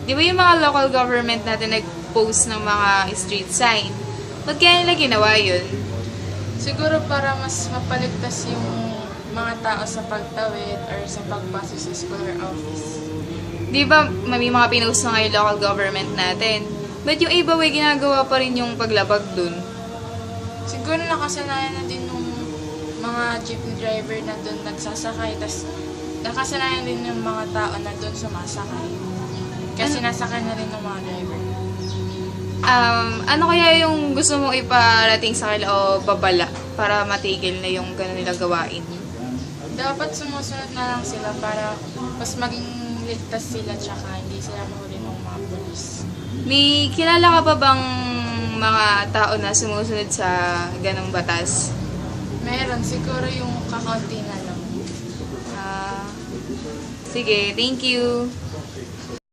Di ba yung mga local government natin nag-post ng mga street sign? Ba't kaya nila ginawa yun? Siguro para mas mapaligtas yung mga tao sa pagtawid or sa pagpasok sa school or office. Di ba may mga pinost na ngayon local government natin? Ba't yung iba way ginagawa pa rin yung paglabag dun? Siguro nakasanayan na din yung mga jeepney driver na doon nagsasakay, tas nakasanayan din yung mga tao na doon sumasakay. Kasi nasakay na rin ng mga driver. Ano kaya yung gusto mong iparating sa kanila o babala para matigil na yung gano'n nila gawain? Dapat sumusunod na lang sila para mas maging ligtas sila tsaka hindi sila mahuli ng mga polis. May kilala ka pa bang mga tao na sumusunod sa ganong batas? Meron, siguro yung kakaunti na lang. Sige, thank you.